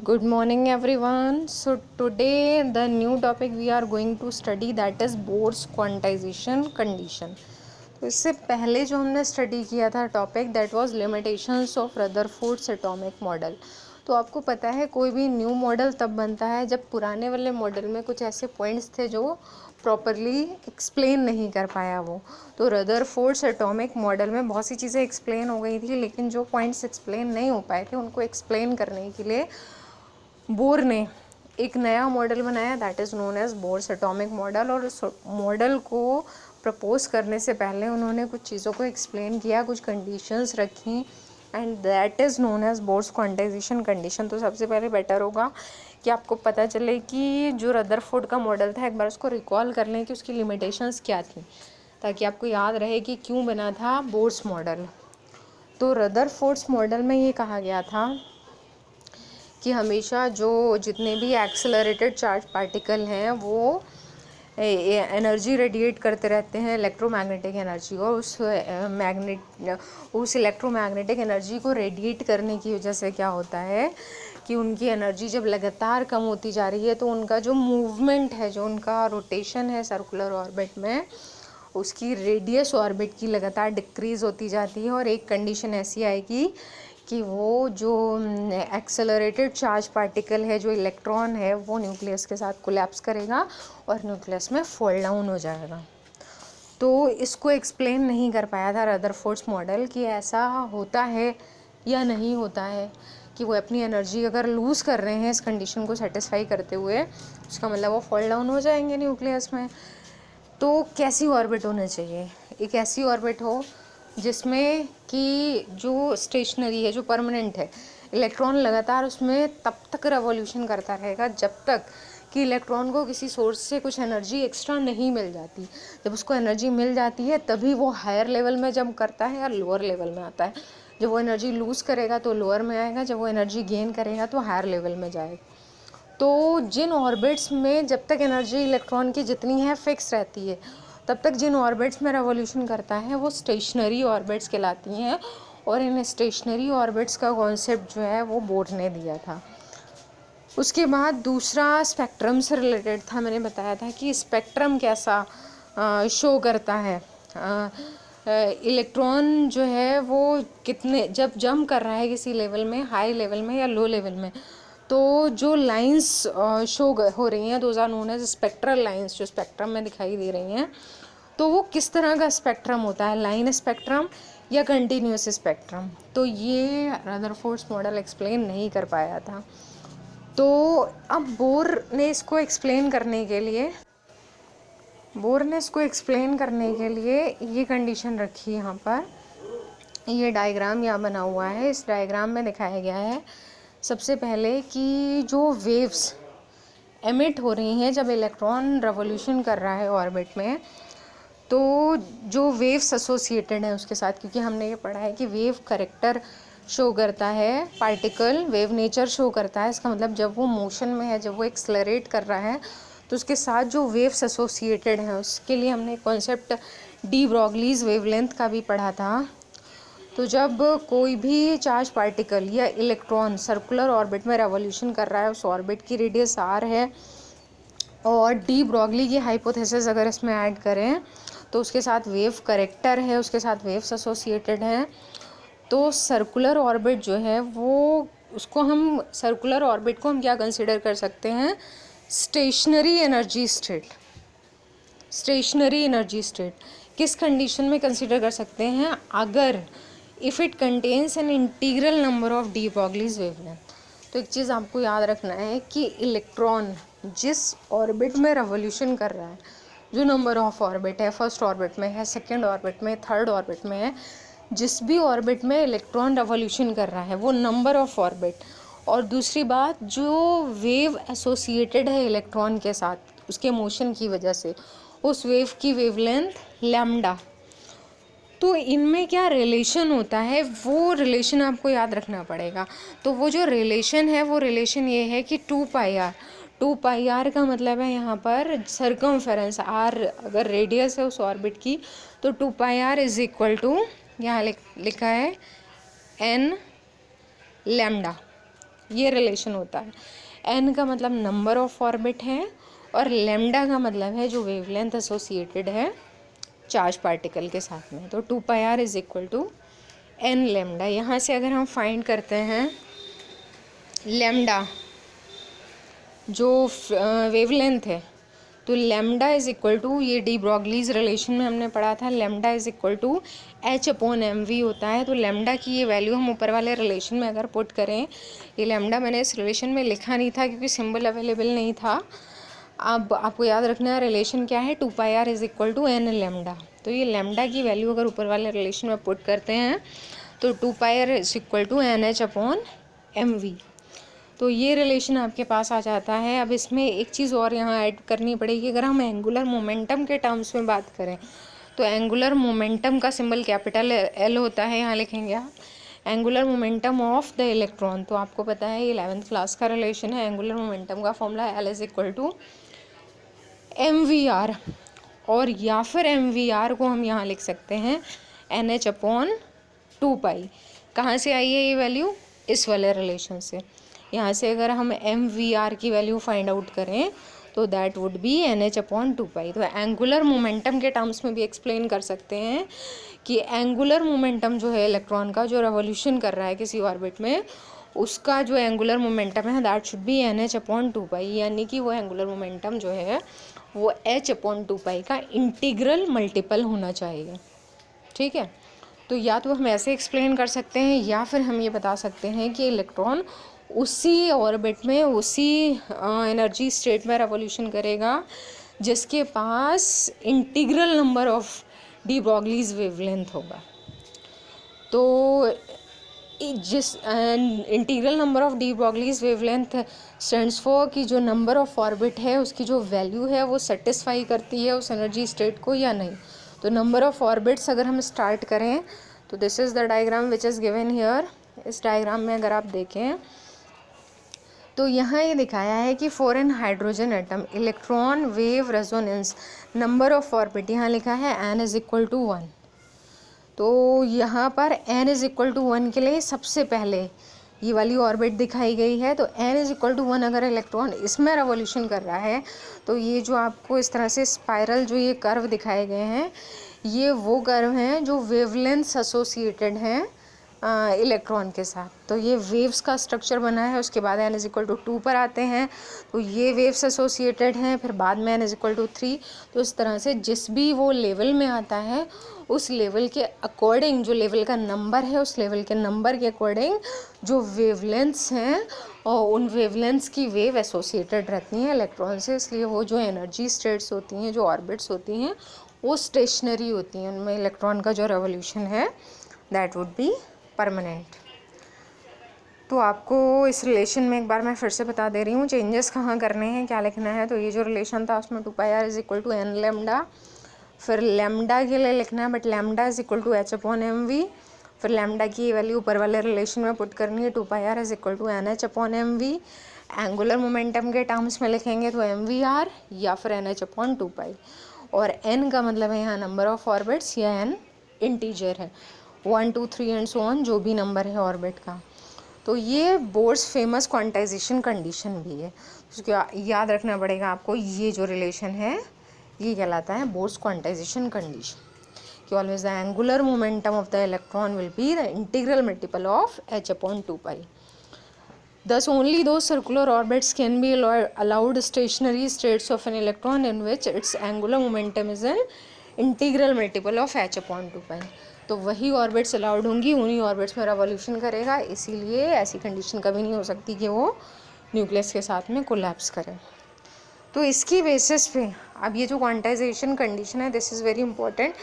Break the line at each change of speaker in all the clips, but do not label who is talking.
Good morning everyone. So today the new topic we are going to study that is Bohr's quantization condition. तो इससे पहले जो हमने study किया था topic that was limitations of Rutherford's atomic model. तो आपको पता है कोई भी न्यू मॉडल तब बनता है जब पुराने वाले मॉडल में कुछ ऐसे पॉइंट्स थे जो प्रॉपरली एक्सप्लेन नहीं कर पाया वो। तो रदरफोर्ड्स एटॉमिक मॉडल में बहुत सी चीज़ें एक्सप्लेन हो गई थी, लेकिन जो पॉइंट्स एक्सप्लेन नहीं हो पाए थे उनको एक्सप्लेन करने के लिए बोर ने एक नया मॉडल बनाया that is known as Bohr's atomic model. और उस मॉडल को प्रपोज करने से पहले उन्होंने कुछ चीज़ों को एक्सप्लेन किया, कुछ कंडीशंस रखी and that is known as Bohr's quantisation condition. तो सबसे पहले बेटर होगा कि आपको पता चले कि जो रदरफोर्ड का मॉडल था एक बार उसको रिकॉल कर लें कि उसकी लिमिटेशंस क्या थी, ताकि आपको याद रहे कि क्यों बना था बोर्स मॉडल। तो रदरफोर्ड्स मॉडल में ये कहा गया था कि हमेशा जो जितने भी एक्सेलरेटेड चार्ज पार्टिकल हैं वो एनर्जी रेडिएट करते रहते हैं, इलेक्ट्रोमैग्नेटिक एनर्जी, और उस इलेक्ट्रोमैग्नेटिक एनर्जी को रेडिएट करने की वजह से क्या होता है कि उनकी एनर्जी जब लगातार कम होती जा रही है तो उनका जो मूवमेंट है, जो उनका रोटेशन है सर्कुलर ऑर्बिट में, उसकी रेडियस ऑर्बिट की लगातार डिक्रीज़ होती जाती है। और एक कंडीशन ऐसी आएगी कि वो जो एक्सेलरेटेड चार्ज पार्टिकल है, जो इलेक्ट्रॉन है, वो न्यूक्लियस के साथ कोलैप्स करेगा और न्यूक्लियस में फॉल डाउन हो जाएगा। तो इसको एक्सप्लेन नहीं कर पाया था रदरफोर्ड्स मॉडल कि ऐसा होता है या नहीं होता है, कि वो अपनी एनर्जी अगर लूज़ कर रहे हैं इस कंडीशन को सेटिस्फाई करते हुए, उसका मतलब वो फॉल डाउन हो जाएंगे न्यूक्लियस में। तो कैसी ऑर्बिट होना चाहिए? एक ऐसी ऑर्बिट हो जिसमें कि जो स्टेशनरी है, जो परमानेंट है, इलेक्ट्रॉन लगातार उसमें तब तक रेवोल्यूशन करता रहेगा जब तक कि इलेक्ट्रॉन को किसी सोर्स से कुछ एनर्जी एक्स्ट्रा नहीं मिल जाती। जब उसको एनर्जी मिल जाती है तभी वो हायर लेवल में जंप करता है या लोअर लेवल में आता है। जब वो एनर्जी लूज़ करेगा तो लोअर में आएगा, जब वो एनर्जी गेन करेगा तो हायर लेवल में जाएगा। तो जिन ऑर्बिट्स में जब तक एनर्जी इलेक्ट्रॉन की जितनी है फिक्स रहती है, तब तक जिन ऑर्बिट्स में रेवोल्यूशन करता है वो स्टेशनरी ऑर्बिट्स कहलाती हैं। और इन स्टेशनरी ऑर्बिट्स का कॉन्सेप्ट जो है वो बोर ने दिया था। उसके बाद दूसरा स्पेक्ट्रम से रिलेटेड था। मैंने बताया था कि स्पेक्ट्रम कैसा शो करता है, इलेक्ट्रॉन जो है वो कितने जब जंप कर रहा है किसी लेवल में, हाई लेवल में या लो लेवल में, तो जो लाइंस शो हो रही हैं, those are known as spectral lines, जो स्पेक्ट्रम में दिखाई दे रही हैं। तो वो किस तरह का स्पेक्ट्रम होता है, लाइन स्पेक्ट्रम या कंटिन्यूस स्पेक्ट्रम? तो ये रदरफोर्ड्स मॉडल एक्सप्लेन नहीं कर पाया था। तो अब बोर ने इसको एक्सप्लेन करने के लिए ये कंडीशन रखी यहाँ पर। ये डायग्राम यहाँ बना हुआ है। इस डायग्राम में दिखाया गया है सबसे पहले कि जो वेव्स एमिट हो रही हैं जब इलेक्ट्रॉन रेवोल्यूशन कर रहा है ऑर्बिट में, तो जो वेव्स एसोसिएटेड हैं उसके साथ, क्योंकि हमने ये पढ़ा है कि वेव करेक्टर शो करता है, पार्टिकल वेव नेचर शो करता है। इसका मतलब जब वो मोशन में है, जब वो एक्सलरेट कर रहा है, तो उसके साथ जो वेव्स एसोसिएटेड हैं, उसके लिए हमने कॉन्सेप्ट डी ब्रॉगलीज वेवलेंथ का भी पढ़ा था। तो जब कोई भी चार्ज पार्टिकल या इलेक्ट्रॉन सर्कुलर ऑर्बिट में रेवोल्यूशन कर रहा है, उस ऑर्बिट की रेडियस आर है, और डी ब्रॉगली की हाइपोथेसिस अगर इसमें ऐड करें तो उसके साथ वेव करेक्टर है, उसके साथ वेव्स एसोसिएटेड हैं, तो सर्कुलर ऑर्बिट जो है वो सर्कुलर ऑर्बिट को हम क्या कंसिडर कर सकते हैं? Stationary energy state. किस कंडीशन में कंसिडर कर सकते हैं? अगर if it contains an integral number of de Broglie's wavelength. तो एक चीज़ आपको याद रखना है कि इलेक्ट्रॉन जिस ऑर्बिट में रेवोल्यूशन कर रहा है, जो नंबर ऑफ ऑर्बिट है, फर्स्ट ऑर्बिट में है, सेकेंड ऑर्बिट में, थर्ड ऑर्बिट में है, जिस भी ऑर्बिट में इलेक्ट्रॉन रेवोल्यूशन कर रहा है वो नंबर ऑफ ऑर्बिट, और दूसरी बात जो वेव एसोसिएटेड है इलेक्ट्रॉन के साथ उसके मोशन की वजह से, उस वेव की वेवलेंथ लैम्डा। तो इनमें क्या रिलेशन होता है, वो रिलेशन आपको याद रखना पड़ेगा। तो वो जो रिलेशन है, वो रिलेशन ये है कि 2πr का मतलब है यहाँ पर सर्कमफेरेंस, आर अगर रेडियस है उस ऑर्बिट की, तो 2πr इज इक्वल टू, यहाँ लिखा है n लैम्डा। ये रिलेशन होता है। एन का मतलब नंबर ऑफ ऑर्बिट है और लैम्डा का मतलब है जो वेवलेंथ एसोसिएटेड है चार्ज पार्टिकल के साथ में। तो 2πr is equal to n lambda. यहाँ से अगर हम फाइंड करते हैं लैम्डा जो वेवलेंथ है, तो लैम्डा इज इक्वल टू, ये डी ब्रॉगलीज रिलेशन में हमने पढ़ा था, lambda is equal to H/mv होता है। तो लैम्डा की ये वैल्यू हम ऊपर वाले रिलेशन में अगर पुट करें, ये लैम्डा मैंने इस रिलेशन में लिखा नहीं था क्योंकि सिंबल अवेलेबल नहीं था। अब आपको याद रखना है रिलेशन क्या है, 2πr is equal to n lambda. तो ये लैम्डा की वैल्यू अगर ऊपर वाले रिलेशन में पुट करते हैं तो 2πr is equal to NH/mv। तो ये रिलेशन आपके पास आ जाता है। अब इसमें एक चीज़ और यहाँ ऐड करनी पड़ेगी। अगर हम एंगुलर मोमेंटम के टर्म्स में बात करें तो एंगुलर मोमेंटम का सिंबल कैपिटल एल होता है, यहाँ लिखेंगे आप angular momentum of the electron. तो आपको पता है 11th क्लास का रिलेशन है। एंगुलर मोमेंटम का formula L is equal to mvr, और या फिर mvr को हम यहाँ लिख सकते हैं NH/2π। कहाँ से आई है ये वैल्यू, इस वाले रिलेशन से। यहाँ से अगर हम mvr की वैल्यू फाइंड आउट करें तो दैट वुड बी NH/2π। तो एंगुलर मोमेंटम के टर्म्स में भी एक्सप्लेन कर सकते हैं कि एंगुलर मोमेंटम जो है इलेक्ट्रॉन का, जो रेवोल्यूशन कर रहा है किसी ऑर्बिट में, उसका जो एंगुलर मोमेंटम है दैट शुड बी NH/2π, यानी कि वो एंगुलर मोमेंटम जो है वो H/2π का इंटीग्रल मल्टीपल होना चाहिए। ठीक है, तो या तो हम ऐसे एक्सप्लेन कर सकते हैं या फिर हम ये बता सकते हैं कि इलेक्ट्रॉन उसी ऑर्बिट में, उसी एनर्जी स्टेट में रेवोल्यूशन करेगा जिसके पास integral number of de Broglie's wavelength होगा। तो जिस integral number of de Broglie's wavelength stands for कि जो नंबर ऑफ ऑर्बिट है उसकी जो वैल्यू है वो सेटिस्फाई करती है उस एनर्जी स्टेट को या नहीं। तो नंबर ऑफ ऑर्बिट्स अगर हम स्टार्ट करें तो this is the diagram which is given here. इस डायग्राम में अगर आप देखें तो यहाँ ये दिखाया है कि for an hydrogen atom electron wave resonance number of orbit, यहाँ लिखा है n इज इक्वल टू 1। तो यहाँ पर n इज इक्वल टू 1 के लिए सबसे पहले ये वाली ऑर्बिट दिखाई गई है। तो n इज इक्वल टू 1 अगर इलेक्ट्रॉन इसमें रेवोल्यूशन कर रहा है तो ये जो आपको इस तरह से स्पाइरल जो ये कर्व दिखाए गए हैं, ये वो कर्व हैं जो वेवलेंथ एसोसिएटेड हैं इलेक्ट्रॉन के साथ। तो ये वेव्स का स्ट्रक्चर बना है, उसके बाद n इज इक्वल टू 2 पर आते हैं तो ये वेव्स एसोसिएटेड हैं, फिर बाद में n इज इक्वल टू 3। तो इस तरह से जिस भी वो लेवल में आता है उस लेवल के अकॉर्डिंग, जो लेवल का नंबर है उस लेवल के नंबर के अकॉर्डिंग जो वेवलेंथ्स हैं और उन वेवलेंथ्स की वेव एसोसिएटेड रहती हैं इलेक्ट्रॉन से। इसलिए वो जो एनर्जी स्टेट्स होती हैं, जो ऑर्बिट्स होती हैं, वो स्टेशनरी होती हैं। उनमें इलेक्ट्रॉन का जो रेवोल्यूशन है दैट वुड बी परमानेंट। तो आपको इस रिलेशन में एक बार मैं फिर से बता दे रही हूँ चेंजेस कहाँ करने हैं, क्या लिखना है। तो ये जो रिलेशन था उसमें 2πr is equal to n lambda, फिर लैम्डा के लिए लिखना है but lambda is equal to H/mv, फिर लैम्डा की वैल्यू ऊपर वाले रिलेशन में पुट करनी है 2πr is equal to NH/mv। Angular momentum के टर्म्स में लिखेंगे तो mvr या फिर NH/2π, और n का मतलब है यहाँ नंबर ऑफ ऑर्बिट्स या n इंटीजर है, 1 2 3 एंड सो ऑन, जो भी नंबर है ऑर्बिट का। तो ये बोर्स फेमस क्वांटाइजेशन कंडीशन भी है, उसको याद रखना पड़ेगा आपको। ये जो रिलेशन है ये कहलाता है बोर्स क्वांटाइजेशन कंडीशन कि always the angular momentum of the electron will be the integral multiple of H/2π। Thus only those circular orbits can be allowed stationary states of an electron in which its angular momentum is an integral multiple of H/2π। तो वही orbits allowed होंगी, उन्हीं orbits में revolution करेगा। इसीलिए ऐसी condition कभी नहीं हो सकती कि वो न्यूक्लियस के साथ में कोलैप्स करे। तो इसकी बेसिस पे अब ये जो क्वांटाइजेशन कंडीशन है दिस इज़ वेरी इंपॉर्टेंट,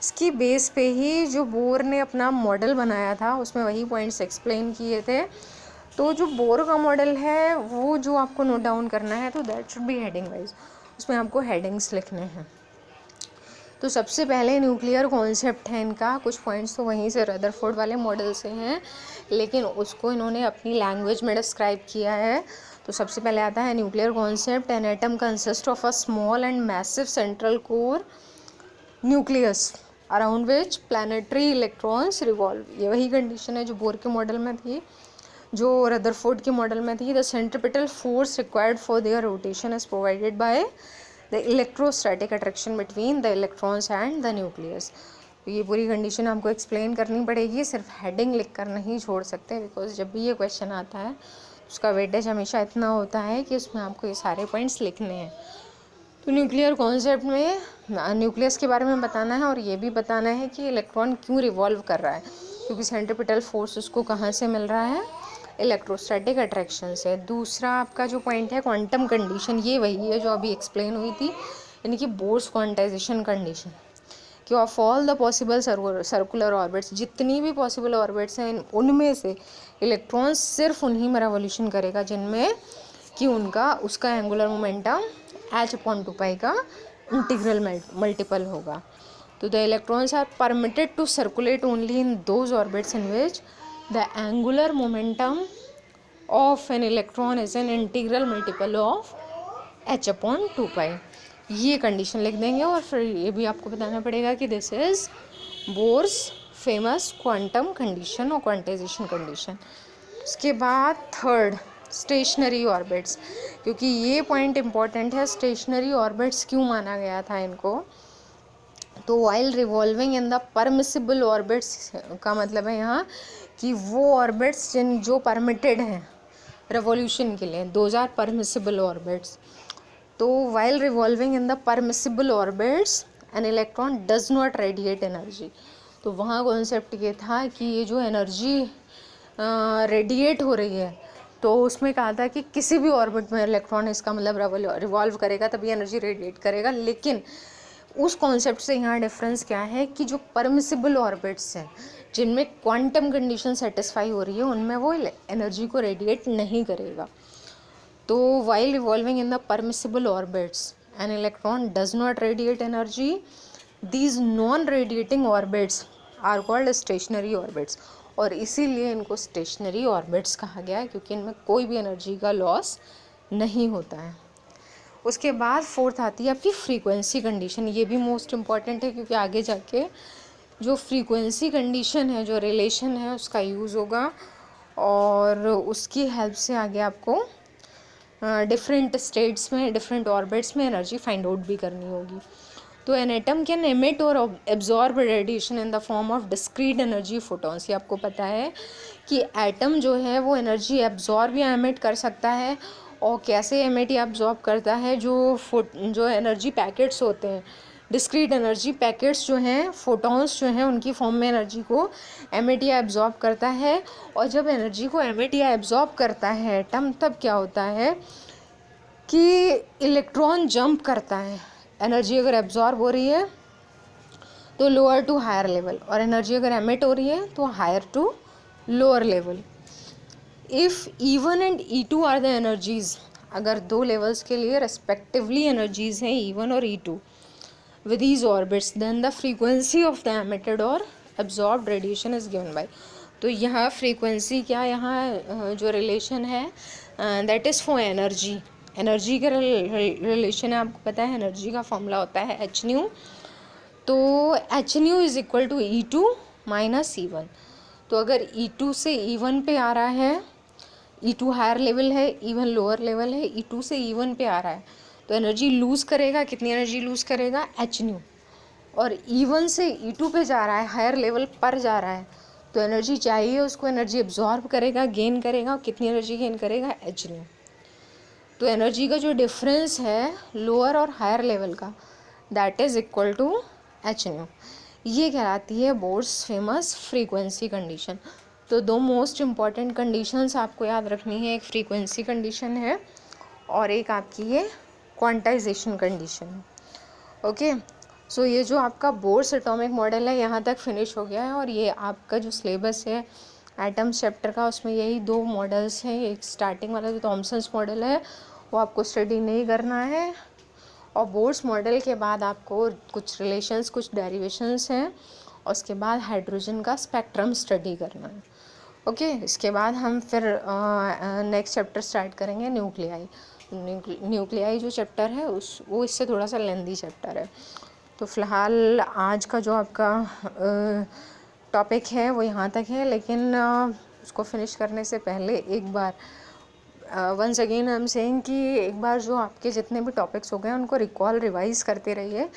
इसकी बेस पे ही जो बोर ने अपना मॉडल बनाया था उसमें वही पॉइंट्स एक्सप्लेन किए थे। तो जो बोर का मॉडल है वो जो आपको नोट डाउन करना है तो that should be heading wise, उसमें आपको हेडिंग्स लिखने हैं। तो सबसे पहले न्यूक्लियर कॉन्सेप्ट है इनका, कुछ पॉइंट्स तो वहीं से रदरफोर्ड वाले मॉडल से हैं लेकिन उसको इन्होंने अपनी लैंग्वेज में डिस्क्राइब किया है। तो सबसे पहले आता है nuclear concept, an atom consist of a small and massive central core nucleus around which planetary electrons revolve. ये वही कंडीशन है जो बोर के मॉडल में थी। जो रदरफोर्ड के मॉडल में थी, the centripetal force required for their rotation is provided by the electrostatic attraction between the electrons and the nucleus. ये पूरी कंडीशन आपको एक्सप्लेन करनी पड़ेगी, सिर्फ हेडिंग लिख कर नहीं छोड़ सकते, बिकॉज जब भी ये क्वेश्चन आता है उसका वेटेज हमेशा इतना होता है कि उसमें आपको ये सारे पॉइंट्स लिखने हैं। तो न्यूक्लियर कॉन्सेप्ट में न्यूक्लियस के बारे में बताना है और ये भी बताना है कि इलेक्ट्रॉन क्यों रिवॉल्व कर रहा है, क्योंकि सेंट्रिपिटल फोर्स उसको कहाँ से मिल रहा है, इलेक्ट्रोस्टैटिक अट्रैक्शन से। दूसरा आपका जो पॉइंट है क्वांटम कंडीशन, ये वही है जो अभी एक्सप्लेन हुई थी, यानी कि बोर्स क्वांटाइजेशन कंडीशन, कि of all the possible circular orbits, जितनी भी पॉसिबल ऑर्बिट्स हैं उनमें से इलेक्ट्रॉन सिर्फ उन्हीं में रेवोल्यूशन करेगा जिनमें कि उनका उसका एंगुलर मोमेंटम h/2π का इंटीग्रल मल्टीपल होगा। तो the electrons are permitted to circulate only in those orbits in which the angular momentum of an electron is an integral multiple of h/2π। ये कंडीशन लिख देंगे और फिर ये भी आपको बताना पड़ेगा कि this is Bohr's famous quantum condition और क्वांटाइजेशन कंडीशन। उसके बाद थर्ड, स्टेशनरी ऑर्बिट्स, क्योंकि ये पॉइंट इम्पॉर्टेंट है। स्टेशनरी ऑर्बिट्स क्यों माना गया था इनको, तो while revolving in the permissible orbits का मतलब है यहाँ कि वो ऑर्बिट्स जो परमिटेड हैं रेवोल्यूशन के लिए, दोज आर परमिसिबल ऑर्बिट्स। तो while revolving in the permissible orbits an electron does not radiate energy. तो वहाँ कॉन्सेप्ट ये था कि ये जो एनर्जी रेडिएट हो रही है, तो उसमें कहा था कि किसी भी ऑर्बिट में इलेक्ट्रॉन इसका मतलब रिवॉल्व करेगा तभी एनर्जी रेडिएट करेगा। लेकिन उस कॉन्सेप्ट से यहाँ डिफरेंस क्या है कि जो परमिसिबल ऑर्बिट्स हैं जिनमें क्वांटम कंडीशन सेटिस्फाई हो रही है, उनमें वो एनर्जी को रेडिएट नहीं करेगा। तो while revolving in the permissible orbits an electron does not radiate energy, these non radiating orbits are called stationary orbits. और इसीलिए इनको स्टेशनरी ऑर्बिट्स कहा गया है, क्योंकि इनमें कोई भी एनर्जी का लॉस नहीं होता है। उसके बाद फोर्थ आती है आपकी फ्रीक्वेंसी कंडीशन। ये भी मोस्ट इम्पॉर्टेंट है, क्योंकि आगे जाके जो फ्रीक्वेंसी कंडीशन है, जो रिलेशन है, उसका यूज़ होगा और उसकी हेल्प से आगे आपको डिफरेंट स्टेट्स में, डिफरेंट ऑर्बिट्स में एनर्जी फाइंड आउट भी करनी होगी। तो एन एटम कैन एमिट और absorb radiation in the form of discrete energy photons. ये आपको पता है कि एटम जो है वो एनर्जी एब्जॉर्ब या एमिट कर सकता है, और कैसे एमिट या एब्जॉर्ब करता है, जो एनर्जी पैकेट्स होते हैं, डिस्क्रीट एनर्जी पैकेट्स जो हैं, फोटॉन्स जो हैं, उनकी फॉर्म में एनर्जी को एमिट या एब्जॉर्ब करता है। और जब एनर्जी को एमिट या एब्जॉर्ब करता है एटम, तब क्या होता है कि इलेक्ट्रॉन जंप करता है। एनर्जी अगर एब्जॉर्ब हो रही है तो लोअर टू हायर लेवल, और एनर्जी अगर एमिट हो रही है तो higher to lower level. If E1 and E2 are the energies, अगर दो लेवल्स के लिए रेस्पेक्टिवली एनर्जीज हैं E1 और E2 with these orbits, then the frequency of the emitted or absorbed radiation is given by। तो यहाँ frequency क्या, यहाँ जो रिलेशन है that is for energy. Energy का रिलेशन है, आपको पता है एनर्जी का फॉर्मूला होता है एच न्यू। तो h nu is equal to E2 minus E1। तो अगर E2 से E1 पे आ रहा है, E2 हायर लेवल है, E1 लोअर लेवल है, E2 से E1 पे आ रहा है, तो एनर्जी लूज़ करेगा। कितनी एनर्जी लूज़ करेगा, एच न्यू। और E1 से E2 पे जा रहा है, हायर लेवल पर जा रहा है, तो एनर्जी चाहिए उसको, एनर्जी एब्जॉर्ब करेगा, गेन करेगा। कितनी एनर्जी गेन करेगा, एच न्यू। तो एनर्जी का जो डिफरेंस है लोअर और हायर लेवल का, that is equal to h nu. ये कहलाती है बोर्स फेमस फ्रीक्वेंसी कंडीशन। तो दो मोस्ट इम्पॉर्टेंट कंडीशंस आपको याद रखनी है, एक फ्रीक्वेंसी कंडीशन है और एक आपकी ये क्वांटाइजेशन कंडीशन। ओके, सो ये जो आपका बोर्स एटॉमिक मॉडल है यहाँ तक फिनिश हो गया है। और ये आपका जो सिलेबस है एटम्स चैप्टर का, उसमें यही दो मॉडल्स हैं। एक स्टार्टिंग वाला जो थॉमसन्स मॉडल है वो आपको स्टडी नहीं करना है, और बोर्स मॉडल के बाद आपको कुछ रिलेशंस, कुछ डेरिवेशंस हैं, और उसके बाद हाइड्रोजन का स्पेक्ट्रम स्टडी करना है। ओके, इसके बाद हम फिर नेक्स्ट चैप्टर स्टार्ट करेंगे न्यूक्लियाई। न्यूक्लियाई जो चैप्टर है वो इससे थोड़ा सा लेंदी चैप्टर है। तो फ़िलहाल आज का जो आपका टॉपिक है वो यहाँ तक है, लेकिन उसको फिनिश करने से पहले एक बार once again I am saying कि एक बार जो आपके जितने भी टॉपिक्स हो गए उनको रिकॉल रिवाइज करते रहिए,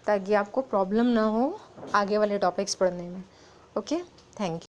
ताकि आपको प्रॉब्लम ना हो आगे वाले टॉपिक्स पढ़ने में। Okay, thank you.